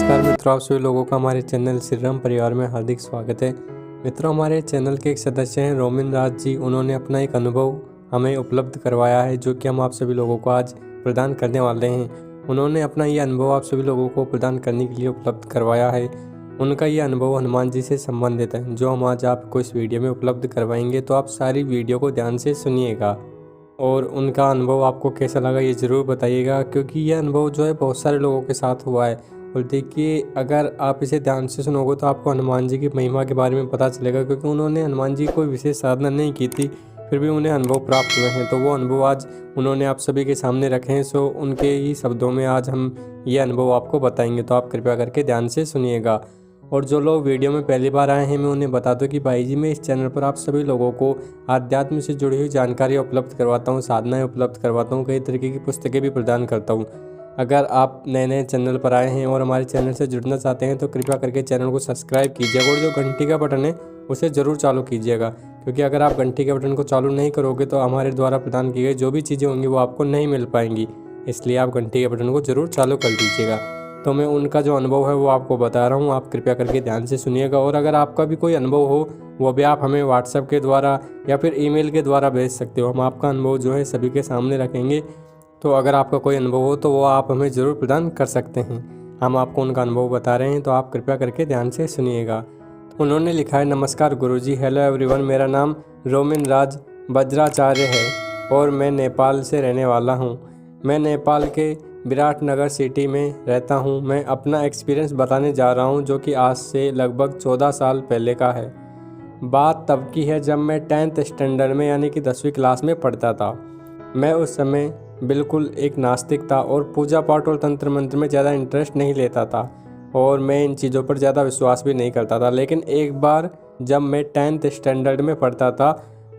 नमस्कार मित्रों, आप सभी लोगों का हमारे चैनल श्री राम परिवार में हार्दिक स्वागत है। मित्रों, हमारे चैनल के एक सदस्य हैं रोमिन राज जी। उन्होंने अपना एक अनुभव हमें उपलब्ध करवाया है जो कि हम आप सभी लोगों को आज प्रदान करने वाले हैं। उन्होंने अपना ये अनुभव आप सभी लोगों को प्रदान करने के लिए उपलब्ध करवाया है। उनका ये अनुभव हनुमान जी से संबंधित है जो हम आज आपको इस वीडियो में उपलब्ध करवाएंगे। तो आप सारी वीडियो को ध्यान से सुनिएगा और उनका अनुभव आपको कैसा लगा ये ज़रूर बताइएगा, क्योंकि यह अनुभव जो है बहुत सारे लोगों के साथ हुआ है। और देखिए, अगर आप इसे ध्यान से सुनोगे तो आपको हनुमान जी की महिमा के बारे में पता चलेगा, क्योंकि उन्होंने हनुमान जी कोई विशेष साधना नहीं की थी, फिर भी उन्हें अनुभव प्राप्त हुए हैं। तो वो अनुभव आज उन्होंने आप सभी के सामने रखे हैं। सो उनके ही शब्दों में आज हम ये अनुभव आपको बताएंगे, तो आप कृपया करके ध्यान से सुनिएगा। और जो लोग वीडियो में पहली बार आए हैं, मैं उन्हें बता दूं कि भाई जी मैं इस चैनल पर आप सभी लोगों को आध्यात्म से जुड़ी हुई जानकारी उपलब्ध करवाता हूं, साधनाएं उपलब्ध करवाता हूं, कई तरीके की पुस्तकें भी प्रदान करता हूं। अगर आप नए चैनल पर आए हैं और हमारे चैनल से जुड़ना चाहते हैं तो कृपया करके चैनल को सब्सक्राइब कीजिएगा और जो घंटी का बटन है उसे ज़रूर चालू कीजिएगा, क्योंकि अगर आप घंटी के बटन को चालू नहीं करोगे तो हमारे द्वारा प्रदान की गई जो भी चीज़ें होंगी वो आपको नहीं मिल पाएंगी। इसलिए आप घंटी के बटन को ज़रूर चालू कर दीजिएगा। तो मैं उनका जो अनुभव है वो आपको बता रहा हूँ, आप कृपया करके ध्यान से सुनिएगा। और अगर आपका भी कोई अनुभव हो वो भी आप हमें व्हाट्सएप के द्वारा या फिर ईमेल के द्वारा भेज सकते हो। हम आपका अनुभव जो है सभी के सामने रखेंगे। तो अगर आपका कोई अनुभव हो तो वो आप हमें ज़रूर प्रदान कर सकते हैं। हम आपको उनका अनुभव बता रहे हैं, तो आप कृपया करके ध्यान से सुनिएगा। उन्होंने लिखा है, नमस्कार गुरुजी, हेलो एवरीवन, मेरा नाम रोमिन राज वज्राचार्य है और मैं नेपाल से रहने वाला हूँ। मैं नेपाल के विराटनगर सिटी में रहता हूँ। मैं अपना एक्सपीरियंस बताने जा रहा हूँ जो कि आज से लगभग 14 साल पहले का है। बात तब की है जब मैं 10th स्टैंडर्ड में यानी कि 10वीं क्लास में पढ़ता था। मैं उस समय बिल्कुल एक नास्तिक था और पूजा पाठ और तंत्र मंत्र में ज़्यादा इंटरेस्ट नहीं लेता था और मैं इन चीज़ों पर ज़्यादा विश्वास भी नहीं करता था। लेकिन एक बार जब मैं 10th स्टैंडर्ड में पढ़ता था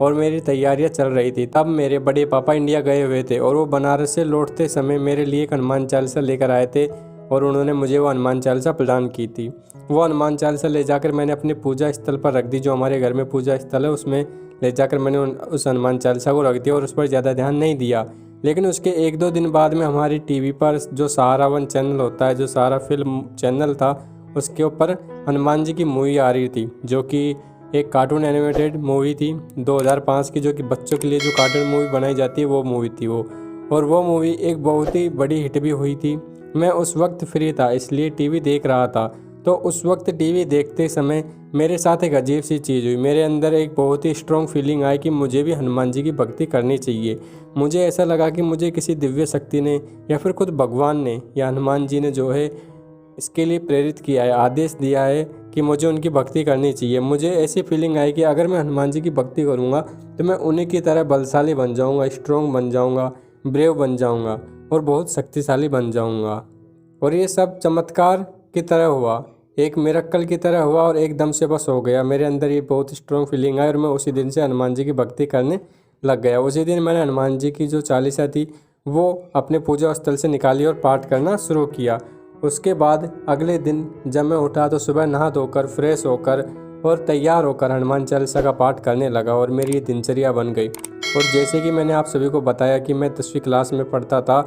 और मेरी तैयारियां चल रही थी, तब मेरे बड़े पापा इंडिया गए हुए थे और वो बनारस से लौटते समय मेरे लिए एक हनुमान चालीसा लेकर आए थे और उन्होंने मुझे वो हनुमान चालीसा प्रदान की थी। वो हनुमान चालीसा ले जाकर मैंने अपने पूजा स्थल पर रख दी। जो हमारे घर में पूजा स्थल है उसमें ले जाकर मैंने उस हनुमान चालीसा को रख दिया और उस पर ज़्यादा ध्यान नहीं दिया। लेकिन उसके 1-2 दिन बाद में हमारी टीवी पर जो सहारा वन चैनल होता है, जो सहारा फिल्म चैनल था, उसके ऊपर हनुमान जी की मूवी आ रही थी, जो कि एक कार्टून एनिमेटेड मूवी थी 2005 की, जो कि बच्चों के लिए जो कार्टून मूवी बनाई जाती है वो मूवी थी वो। और वो मूवी एक बहुत ही बड़ी हिट भी हुई थी। मैं उस वक्त फ्री था इसलिए टीवी देख रहा था। तो उस वक्त टीवी देखते समय मेरे साथ एक अजीब सी चीज़ हुई। मेरे अंदर एक बहुत ही स्ट्रॉन्ग फीलिंग आई कि मुझे भी हनुमान जी की भक्ति करनी चाहिए। मुझे ऐसा लगा कि मुझे किसी दिव्य शक्ति ने या फिर खुद भगवान ने या हनुमान जी ने जो है इसके लिए प्रेरित किया है, आदेश दिया है कि मुझे उनकी भक्ति करनी चाहिए। मुझे ऐसी फीलिंग आई कि अगर मैं हनुमान जी की भक्ति करूँगा तो मैं उन्हीं की तरह बलशाली बन जाऊँगा, स्ट्रॉन्ग बन जाऊँगा, ब्रेव बन जाऊँगा और बहुत शक्तिशाली बन जाऊँगा। और ये सब चमत्कार की तरह हुआ, एक मिरेकल की तरह हुआ और एकदम से बस हो गया। मेरे अंदर ये बहुत स्ट्रॉन्ग फीलिंग आई और मैं उसी दिन से हनुमान जी की भक्ति करने लग गया। उसी दिन मैंने हनुमान जी की जो चालीसा थी वो अपने पूजा स्थल से निकाली और पाठ करना शुरू किया। उसके बाद अगले दिन जब मैं उठा तो सुबह नहा धोकर फ्रेश होकर और तैयार होकर हनुमान चालीसा का पाठ करने लगा और मेरी ये दिनचर्या बन गई। और जैसे कि मैंने आप सभी को बताया कि मैं 10वीं क्लास में पढ़ता था,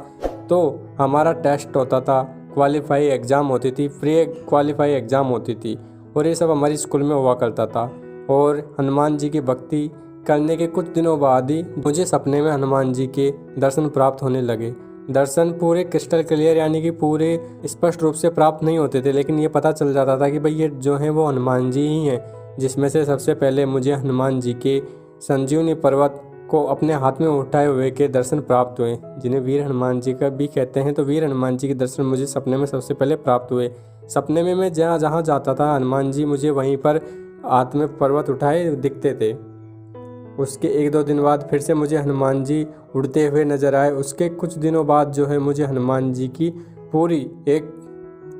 तो हमारा टेस्ट होता था, क्वालिफाई एग्ज़ाम होती थी, प्री क्वालिफाई एग्ज़ाम होती थी और ये सब हमारी स्कूल में हुआ करता था। और हनुमान जी की भक्ति करने के कुछ दिनों बाद ही मुझे सपने में हनुमान जी के दर्शन प्राप्त होने लगे। दर्शन पूरे क्रिस्टल क्लियर यानी कि पूरे स्पष्ट रूप से प्राप्त नहीं होते थे, लेकिन ये पता चल जाता था कि भाई ये जो है वो हनुमान जी ही हैं। जिसमें से सबसे पहले मुझे हनुमान जी के संजीवनी पर्वत को अपने हाथ में उठाए हुए के दर्शन प्राप्त हुए, जिन्हें वीर हनुमान जी का भी कहते हैं। तो वीर हनुमान जी के दर्शन मुझे सपने में सबसे पहले प्राप्त हुए। सपने में मैं जहाँ जहाँ जाता था हनुमान जी मुझे वहीं पर हाथ में पर्वत उठाए दिखते थे। उसके 1-2 दिन बाद फिर से मुझे हनुमान जी उड़ते हुए नजर आए। उसके कुछ दिनों बाद जो है मुझे हनुमान जी की पूरी एक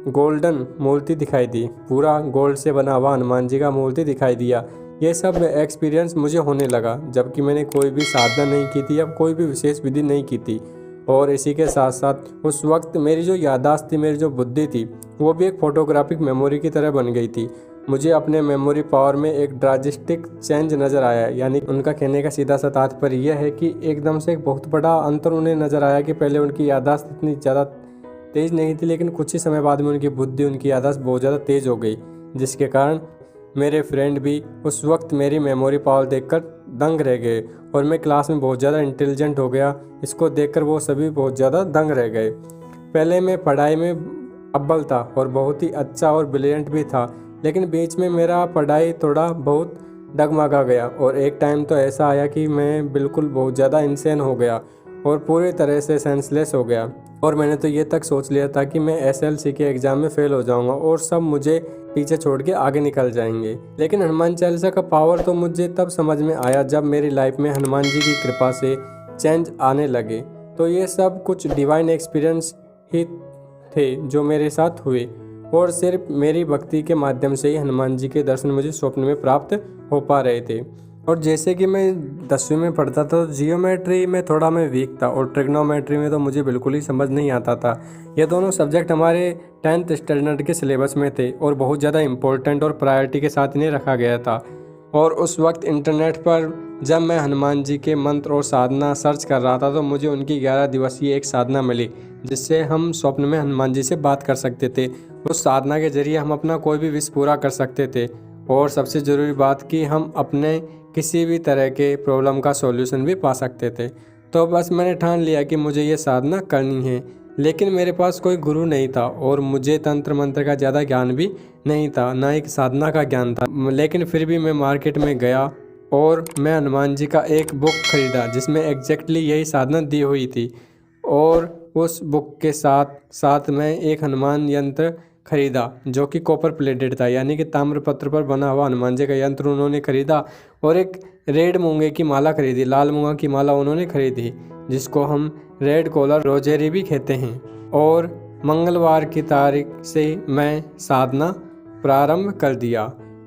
गोल्डन मूर्ति दिखाई दी, पूरा गोल्ड से बना हुआ हनुमान जी का मूर्ति दिखाई दिया। ये सब एक्सपीरियंस मुझे होने लगा जबकि मैंने कोई भी साधना नहीं की थी या कोई भी विशेष विधि नहीं की थी। और इसी के साथ साथ उस वक्त मेरी जो याददाश्त थी, मेरी जो बुद्धि थी, वो भी एक फोटोग्राफिक मेमोरी की तरह बन गई थी। मुझे अपने मेमोरी पावर में एक ड्रास्टिक चेंज नज़र आया। यानी उनका कहने का सीधा सा तात्पर्य यह है कि एकदम से एक बहुत बड़ा अंतर उन्हें नज़र आया कि पहले उनकी याददाश्त इतनी ज़्यादा तेज़ नहीं थी, लेकिन कुछ ही समय बाद में उनकी बुद्धि, उनकी याददाश्त बहुत ज़्यादा तेज़ हो गई, जिसके कारण मेरे फ्रेंड भी उस वक्त मेरी मेमोरी पावर देखकर दंग रह गए और मैं क्लास में बहुत ज़्यादा इंटेलिजेंट हो गया। इसको देखकर वो सभी बहुत ज़्यादा दंग रह गए। पहले मैं पढ़ाई में अव्वल था और बहुत ही अच्छा और ब्रिलियंट भी था, लेकिन बीच में मेरा पढ़ाई थोड़ा बहुत डगमगा गया और एक टाइम तो ऐसा आया कि मैं बिल्कुल बहुत ज़्यादा इंसेन हो गया और पूरी तरह से सेंसलेस हो गया। और मैंने तो ये तक सोच लिया था कि मैं एसएलसी के एग्ज़ाम में फ़ेल हो जाऊंगा और सब मुझे पीछे छोड़ के आगे निकल जाएंगे। लेकिन हनुमान चालीसा का पावर तो मुझे तब समझ में आया जब मेरी लाइफ में हनुमान जी की कृपा से चेंज आने लगे। तो ये सब कुछ डिवाइन एक्सपीरियंस ही थे जो मेरे साथ हुए और सिर्फ मेरी भक्ति के माध्यम से ही हनुमान जी के दर्शन मुझे स्वप्न में प्राप्त हो पा रहे थे। और जैसे कि मैं 10वीं में पढ़ता था तो जियोमेट्री में थोड़ा मैं वीक था और ट्रिग्नोमेट्री में तो मुझे बिल्कुल ही समझ नहीं आता था। ये दोनों सब्जेक्ट हमारे 10th स्टैंडर्ड के सिलेबस में थे और बहुत ज़्यादा इम्पोर्टेंट और प्रायोरिटी के साथ इन्हें रखा गया था। और उस वक्त इंटरनेट पर जब मैं हनुमान जी के मंत्र और साधना सर्च कर रहा था तो मुझे उनकी 11 दिवसीय एक साधना मिली, जिससे हम स्वप्न में हनुमान जी से बात कर सकते थे। उस साधना के जरिए हम अपना कोई भी विश पूरा कर सकते थे और सबसे ज़रूरी बात कि हम अपने किसी भी तरह के प्रॉब्लम का सॉल्यूशन भी पा सकते थे। तो बस मैंने ठान लिया कि मुझे ये साधना करनी है, लेकिन मेरे पास कोई गुरु नहीं था और मुझे तंत्र मंत्र का ज़्यादा ज्ञान भी नहीं था, ना एक साधना का ज्ञान था। लेकिन फिर भी मैं मार्केट में गया और मैं हनुमान जी का एक बुक खरीदा जिसमें एग्जैक्टली यही साधना दी हुई थी और उस बुक के साथ साथ मैं एक हनुमान यंत्र खरीदा जो कि कॉपर प्लेटेड था, यानी कि ताम्रपत्र पर बना हुआ हनुमान जी का यंत्र उन्होंने खरीदा और एक रेड मूंगे की माला खरीदी, लाल मूंगा की माला उन्होंने खरीदी जिसको हम रेड कॉलर रोजेरी भी कहते हैं। और मंगलवार की तारीख से मैं साधना प्रारंभ कर दिया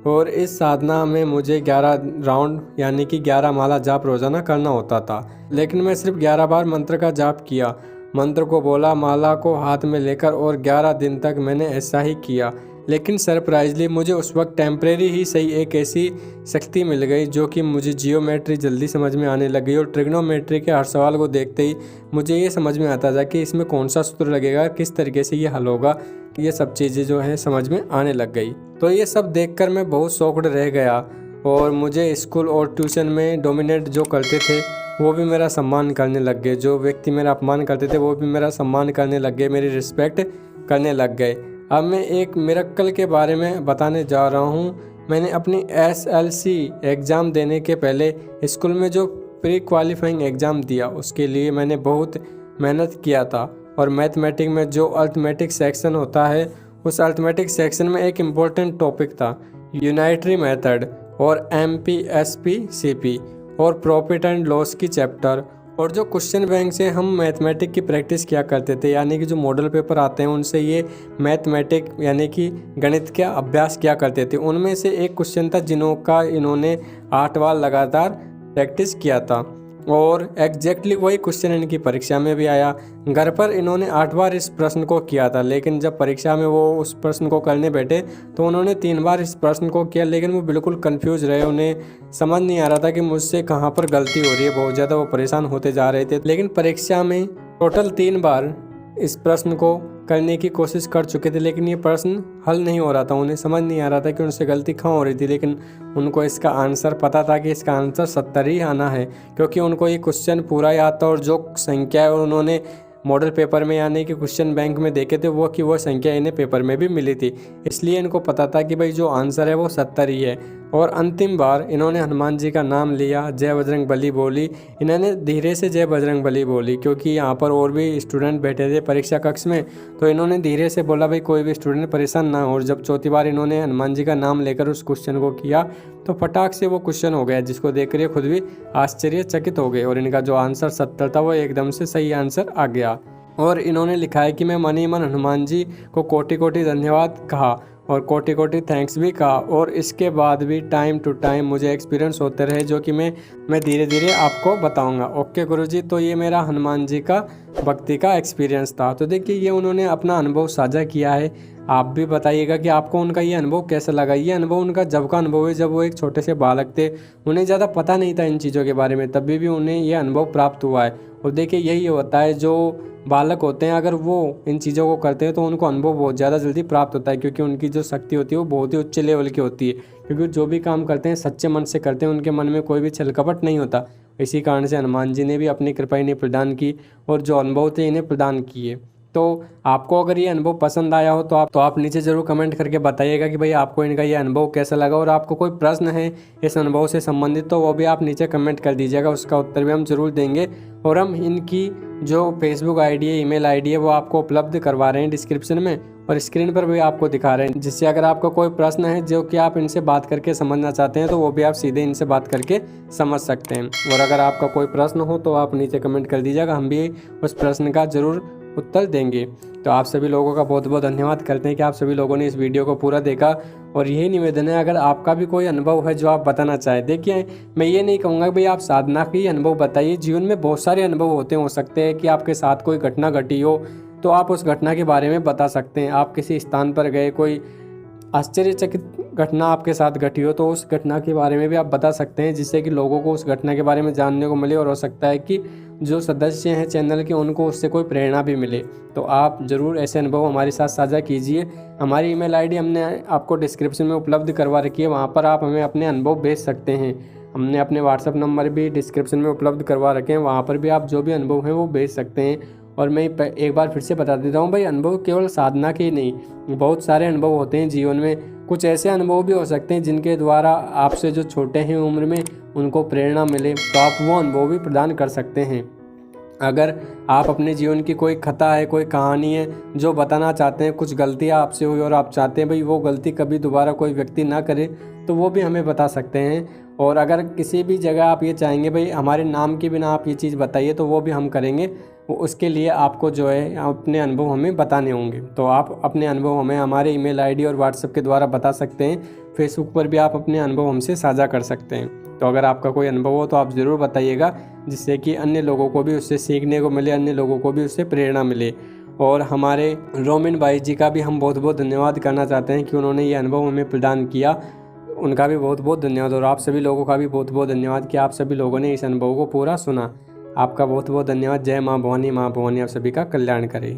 और इस साधना में मुझे 11 राउंड यानी कि 11 माला जाप रोजाना करना होता था, लेकिन मैं सिर्फ 11 बार मंत्र का जाप किया, मंत्र को बोला, माला को हाथ में लेकर और 11 दिन तक मैंने ऐसा ही किया। लेकिन सरप्राइजली मुझे उस वक्त टेम्परेरी ही सही एक ऐसी शक्ति मिल गई जो कि मुझे जियोमेट्री जल्दी समझ में आने लगी और ट्रिग्नोमेट्री के हर सवाल को देखते ही मुझे ये समझ में आता था कि इसमें कौन सा सूत्र लगेगा, किस तरीके से ये हल होगा। ये सब चीज़ें जो है समझ में आने लग गई। तो ये सब देखकर मैं बहुत शॉक्ड रह गया और मुझे स्कूल और ट्यूशन में डोमिनेट जो करते थे वो भी मेरा सम्मान करने लग गए, जो व्यक्ति मेरा अपमान करते थे वो भी मेरा सम्मान करने लग गए, मेरी रिस्पेक्ट करने लग गए। अब मैं एक मिरेकल के बारे में बताने जा रहा हूँ। मैंने अपनी एसएलसी एग्ज़ाम देने के पहले स्कूल में जो प्री क्वालिफाइंग एग्ज़ाम दिया उसके लिए मैंने बहुत मेहनत किया था और मैथमेटिक में जो अर्थमेटिक सेक्शन होता है उस अर्थमेटिक सेक्शन में एक इम्पोर्टेंट टॉपिक था यूनिटरी मेथड और MPSP और प्रॉफिट एंड लॉस की चैप्टर। और जो क्वेश्चन बैंक से हम मैथमेटिक की प्रैक्टिस किया करते थे, यानी कि जो मॉडल पेपर आते हैं उनसे ये मैथमेटिक यानी कि गणित का अभ्यास किया करते थे। उनमें से एक क्वेश्चन था जिनका इन्होंने 8 बार लगातार प्रैक्टिस किया था और एग्जैक्टली वही क्वेश्चन इनकी परीक्षा में भी आया। घर पर इन्होंने 8 बार इस प्रश्न को किया था, लेकिन जब परीक्षा में वो उस प्रश्न को करने बैठे तो उन्होंने 3 बार इस प्रश्न को किया, लेकिन वो बिल्कुल कंफ्यूज रहे, उन्हें समझ नहीं आ रहा था कि मुझसे कहाँ पर गलती हो रही है। बहुत ज़्यादा वो परेशान होते जा रहे थे। लेकिन परीक्षा में टोटल 3 बार इस प्रश्न को करने की कोशिश कर चुके थे, लेकिन ये प्रश्न हल नहीं हो रहा था। उन्हें समझ नहीं आ रहा था कि उनसे गलती कहाँ हो रही थी, लेकिन उनको इसका आंसर पता था कि इसका आंसर 70 ही आना है, क्योंकि उनको ये क्वेश्चन पूरा याद था और जो संख्या है उन्होंने मॉडल पेपर में यानी कि क्वेश्चन बैंक में देखे थे वो कि वो संख्या इन्हें पेपर में भी मिली थी, इसलिए इनको पता था कि भाई जो आंसर है वो 70 ही है। और अंतिम बार इन्होंने हनुमान जी का नाम लिया, जय बजरंग बली बोली। इन्होंने धीरे से जय बजरंग बली बोली क्योंकि यहाँ पर और भी स्टूडेंट बैठे थे परीक्षा कक्ष में, तो इन्होंने धीरे से बोला भाई कोई भी स्टूडेंट परेशान ना हो। और जब चौथी बार इन्होंने हनुमान जी का नाम लेकर उस क्वेश्चन को किया तो फटाक से वो क्वेश्चन हो गया, जिसको देख कर खुद भी आश्चर्यचकित हो गए और इनका जो आंसर 70 था वो एकदम से सही आंसर आ गया। और इन्होंने लिखा है कि मैं मन ही मन हनुमान जी को कोटि कोटि धन्यवाद कहा और कोटि कोटि थैंक्स भी कहा। और इसके बाद भी टाइम टू टाइम मुझे एक्सपीरियंस होते रहे जो कि मैं धीरे धीरे आपको बताऊंगा। ओके गुरुजी, तो ये मेरा हनुमान जी का भक्ति का एक्सपीरियंस था। तो देखिए ये उन्होंने अपना अनुभव साझा किया है। आप भी बताइएगा कि आपको उनका ये अनुभव कैसा लगा। ये अनुभव उनका जब का अनुभव है जब वो एक छोटे से बालक थे, उन्हें ज़्यादा पता नहीं था इन चीज़ों के बारे में, तभी भी उन्हें ये अनुभव प्राप्त हुआ है। और देखिए यही होता है, जो बालक होते हैं अगर वो इन चीज़ों को करते हैं तो उनको अनुभव बहुत ज़्यादा जल्दी प्राप्त होता है, क्योंकि उनकी जो शक्ति होती है वो बहुत ही उच्च लेवल की होती है, क्योंकि जो भी काम करते हैं सच्चे मन से करते हैं, उनके मन में कोई भी छल कपट नहीं होता। इसी कारण से हनुमान जी ने भी अपनी कृपा इन्हें प्रदान की और जो अनुभव थे इन्हें प्रदान किए। तो आपको अगर ये अनुभव पसंद आया हो तो आप नीचे ज़रूर कमेंट करके बताइएगा कि भाई आपको इनका ये अनुभव कैसा लगा, और आपको कोई प्रश्न है इस अनुभव से संबंधित तो वो भी आप नीचे कमेंट कर दीजिएगा, उसका उत्तर भी हम ज़रूर देंगे। और हम इनकी जो फेसबुक आईडी है, ईमेल आईडी है, वो आपको उपलब्ध करवा रहे हैं डिस्क्रिप्शन में, और स्क्रीन पर भी आपको दिखा रहे हैं, जिससे अगर आपका कोई प्रश्न है जो कि आप इनसे बात करके समझना चाहते हैं तो वो भी आप सीधे इनसे बात करके समझ सकते हैं। और अगर आपका कोई प्रश्न हो तो आप नीचे कमेंट कर दीजिएगा, हम भी उस प्रश्न का ज़रूर उत्तर देंगे। तो आप सभी लोगों का बहुत बहुत धन्यवाद करते हैं कि आप सभी लोगों ने इस वीडियो को पूरा देखा। और यही निवेदन है, अगर आपका भी कोई अनुभव है जो आप बताना चाहें, देखिए मैं ये नहीं कहूँगा कि भाई आप साधना के ही अनुभव बताइए, जीवन में बहुत सारे अनुभव होते हैं, हो सकते हैं कि आपके साथ कोई घटना घटी हो तो आप उस घटना के बारे में बता सकते हैं। आप किसी स्थान पर गए, कोई आश्चर्यचकित घटना आपके साथ घटी हो तो उस घटना के बारे में भी आप बता सकते हैं, जिससे कि लोगों को उस घटना के बारे में जानने को मिले, और हो सकता है कि जो सदस्य हैं चैनल के उनको उससे कोई प्रेरणा भी मिले। तो आप ज़रूर ऐसे अनुभव हमारे साथ साझा कीजिए। हमारी ईमेल आईडी हमने आपको डिस्क्रिप्शन में उपलब्ध करवा रखी है, वहाँ पर आप हमें अपने अनुभव भेज सकते हैं। हमने अपने व्हाट्सएप नंबर भी डिस्क्रिप्शन में उपलब्ध करवा रखे हैं, वहाँ पर भी आप जो भी अनुभव हैं वो भेज सकते हैं। और मैं एक बार फिर से बता देता हूँ भाई, अनुभव केवल साधना के ही नहीं, बहुत सारे अनुभव होते हैं जीवन में। कुछ ऐसे अनुभव भी हो सकते हैं जिनके द्वारा आपसे जो छोटे हैं उम्र में उनको प्रेरणा मिले, तो आप वो अनुभव भी प्रदान कर सकते हैं। अगर आप अपने जीवन की कोई कथा है, कोई कहानी है जो बताना चाहते हैं, कुछ गलतियाँ आपसे हुई और आप चाहते हैं भाई वो गलती कभी दोबारा कोई व्यक्ति ना करे, तो वो भी हमें बता सकते हैं। और अगर किसी भी जगह आप ये चाहेंगे भाई हमारे नाम के बिना आप ये चीज़ बताइए, तो वो भी हम करेंगे। उसके लिए आपको जो है अपने अनुभव हमें बताने होंगे। तो आप अपने अनुभव हमें हमारे ईमेल आईडी और व्हाट्सएप के द्वारा बता सकते हैं। फेसबुक पर भी आप अपने अनुभव हमसे साझा कर सकते हैं। तो अगर आपका कोई अनुभव हो तो आप ज़रूर बताइएगा, जिससे कि अन्य लोगों को भी उससे सीखने को मिले, अन्य लोगों को भी उससे प्रेरणा मिले। और हमारे रोमिन भाई जी का भी हम बहुत बहुत धन्यवाद करना चाहते हैं कि उन्होंने ये अनुभव हमें प्रदान किया। उनका भी बहुत बहुत धन्यवाद, और आप सभी लोगों का भी बहुत बहुत धन्यवाद कि आप सभी लोगों ने इस अनुभव को पूरा सुना। आपका बहुत बहुत धन्यवाद। जय माँ भवानी, माँ भवानी आप सभी का कल्याण करे।